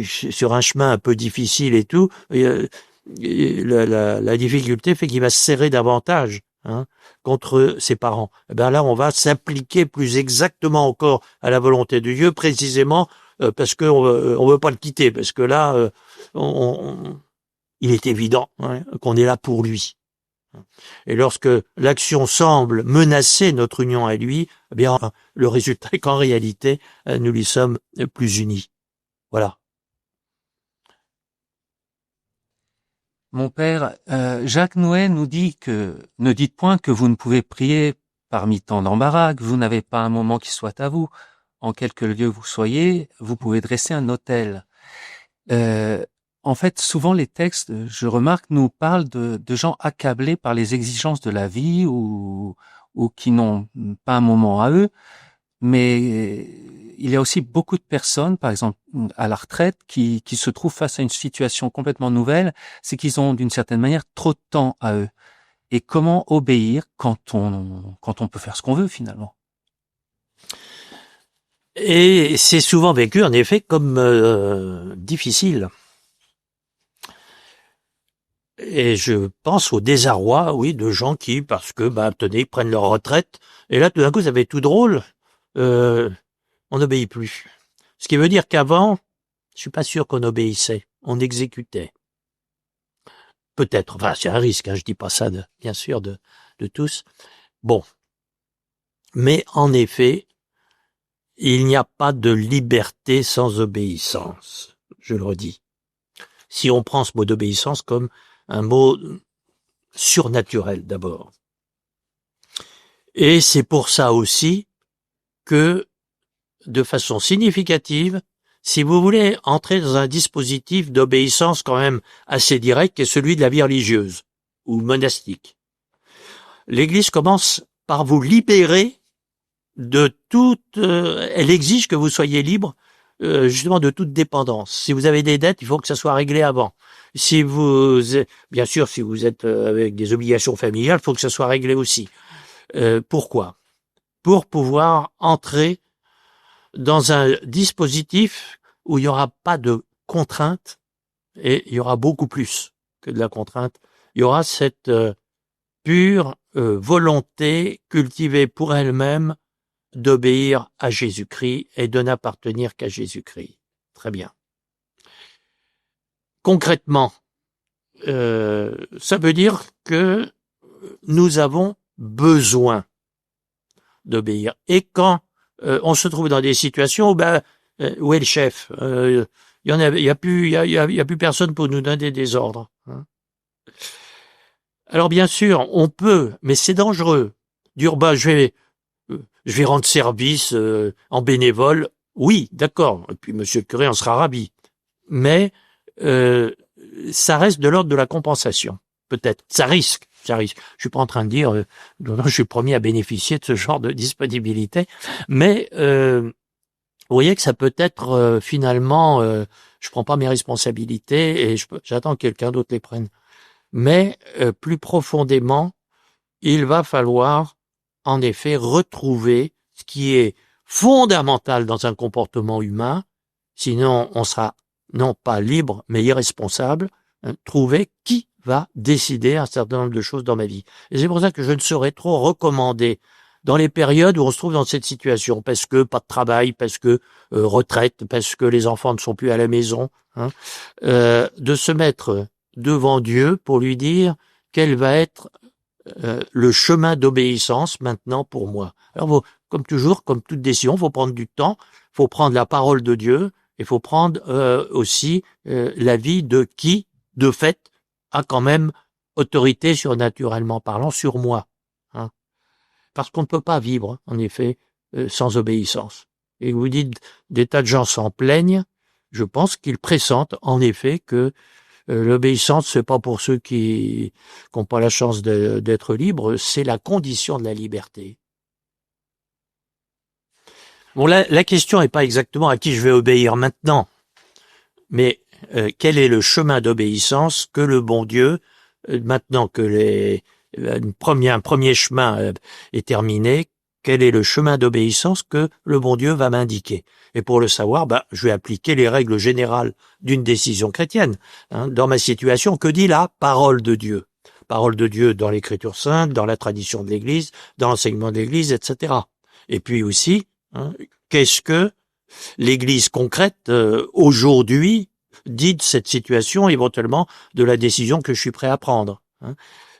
sur un chemin un peu difficile et tout, la difficulté fait qu'il va se serrer davantage contre ses parents. Et ben là, on va s'appliquer plus exactement encore à la volonté de Dieu, précisément parce que on veut pas le quitter, parce que là, il est évident qu'on est là pour lui. Et lorsque l'action semble menacer notre union à lui, eh bien, le résultat est qu'en réalité, nous lui sommes plus unis. Voilà. Mon père, Jacques Nouet nous dit que ne dites point que vous ne pouvez prier parmi tant d'embarras, que vous n'avez pas un moment qui soit à vous. En quelque lieu vous soyez, vous pouvez dresser un autel. En fait, souvent les textes, je remarque, nous parlent de gens accablés par les exigences de la vie ou qui n'ont pas un moment à eux. Mais il y a aussi beaucoup de personnes, par exemple à la retraite, qui se trouvent face à une situation complètement nouvelle, c'est qu'ils ont d'une certaine manière trop de temps à eux. Et comment obéir quand on peut faire ce qu'on veut finalement? Et c'est souvent vécu en effet comme difficile. Et je pense au désarroi, oui, de gens qui, parce que, tenez, prennent leur retraite, et là, tout d'un coup, ça va être tout drôle, on n'obéit plus. Ce qui veut dire qu'avant, je suis pas sûr qu'on obéissait, on exécutait. Peut-être, enfin, c'est un risque, je dis pas ça, bien sûr, de tous. Bon. Mais en effet, il n'y a pas de liberté sans obéissance, je le redis. Si on prend ce mot d'obéissance comme un mot surnaturel d'abord. Et c'est pour ça aussi que, de façon significative, si vous voulez entrer dans un dispositif d'obéissance quand même assez direct, qui est celui de la vie religieuse ou monastique, l'Église commence par vous libérer de toute... elle exige que vous soyez libre justement de toute dépendance. Si vous avez des dettes, il faut que ça soit réglé avant. Si vous, bien sûr, si vous êtes avec des obligations familiales, il faut que ça soit réglé aussi. Pourquoi? Pour pouvoir entrer dans un dispositif où il n'y aura pas de contrainte et il y aura beaucoup plus que de la contrainte. Il y aura cette pure volonté cultivée pour elle-même d'obéir à Jésus-Christ et de n'appartenir qu'à Jésus-Christ. Très bien. Concrètement, ça veut dire que nous avons besoin d'obéir. Et quand on se trouve dans des situations où est le chef, il y a plus personne pour nous donner des ordres. Alors bien sûr, on peut, mais c'est dangereux. Dire je vais rendre service en bénévole. Oui, d'accord. Et puis monsieur le curé en sera ravi. Mais ça reste de l'ordre de la compensation. Peut-être. Ça risque. Je suis pas en train de dire je suis promis à bénéficier de ce genre de disponibilité. Mais vous voyez que ça peut être finalement je prends pas mes responsabilités et j'attends que quelqu'un d'autre les prenne. Mais plus profondément, il va falloir en effet retrouver ce qui est fondamental dans un comportement humain, sinon on sera non pas libre, mais irresponsable, trouver qui va décider un certain nombre de choses dans ma vie. Et c'est pour ça que je ne saurais trop recommander, dans les périodes où on se trouve dans cette situation, parce que pas de travail, parce que retraite, parce que les enfants ne sont plus à la maison, de se mettre devant Dieu pour lui dire quel va être le chemin d'obéissance maintenant pour moi. Alors, comme toujours, comme toute décision, il faut prendre du temps, il faut prendre la parole de Dieu, il faut prendre aussi l'avis de qui, de fait, a quand même autorité surnaturellement parlant sur moi. Hein. Parce qu'on ne peut pas vivre, en effet, sans obéissance. Et vous dites, des tas de gens s'en plaignent, je pense qu'ils pressentent en effet que l'obéissance, c'est pas pour ceux qui n'ont pas la chance d'être libres, c'est la condition de la liberté. Bon, la question n'est pas exactement à qui je vais obéir maintenant, mais quel est le chemin d'obéissance que le bon Dieu, maintenant que un premier chemin est terminé, quel est le chemin d'obéissance que le bon Dieu va m'indiquer? Et pour le savoir, je vais appliquer les règles générales d'une décision chrétienne. Hein. Dans ma situation, que dit la parole de Dieu? Parole de Dieu dans l'Écriture sainte, dans la tradition de l'Église, dans l'enseignement de l'Église, etc. Et puis aussi, hein, qu'est-ce que l'Église concrète aujourd'hui dit de cette situation, éventuellement de la décision que je suis prêt à prendre. Hein.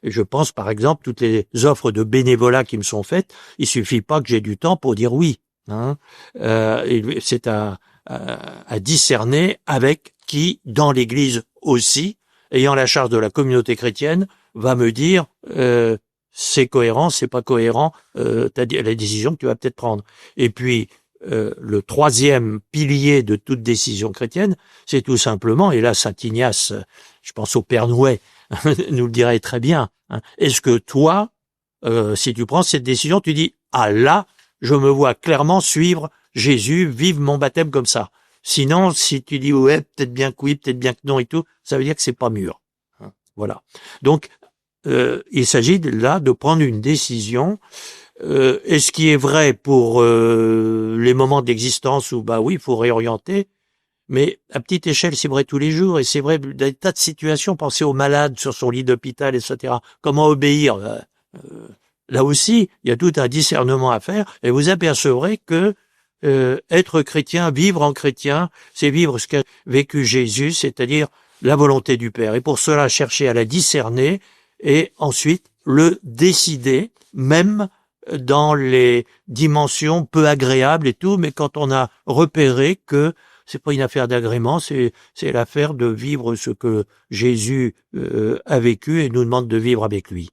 Et je pense par exemple toutes les offres de bénévolat qui me sont faites, il suffit pas que j'ai du temps pour dire oui. Hein. C'est à discerner avec qui, dans l'Église aussi, ayant la charge de la communauté chrétienne, va me dire c'est cohérent, c'est pas cohérent, la décision que tu vas peut-être prendre. Et puis le troisième pilier de toute décision chrétienne, c'est tout simplement, et là Saint Ignace, je pense au Père Nouet, nous le dirait très bien, hein, est-ce que toi, si tu prends cette décision, tu dis « Ah là, je me vois clairement suivre Jésus, vivre mon baptême comme ça ». Sinon, si tu dis « Ouais, peut-être bien que oui, peut-être bien que non et tout », ça veut dire que c'est pas mûr. Hein, voilà. Donc, il s'agit là de prendre une décision. Et ce qui est vrai pour les moments d'existence où, oui, il faut réorienter, mais à petite échelle, c'est vrai tous les jours, et c'est vrai dans des tas de situations, pensez aux malades sur son lit d'hôpital, etc. Comment obéir? Là aussi, il y a tout un discernement à faire, et vous apercevrez que être chrétien, vivre en chrétien, c'est vivre ce qu'a vécu Jésus, c'est-à-dire la volonté du Père. Et pour cela, chercher à la discerner, et ensuite le décider, même dans les dimensions peu agréables et tout, mais quand on a repéré que c'est pas une affaire d'agrément, c'est l'affaire de vivre ce que Jésus a vécu et nous demande de vivre avec lui.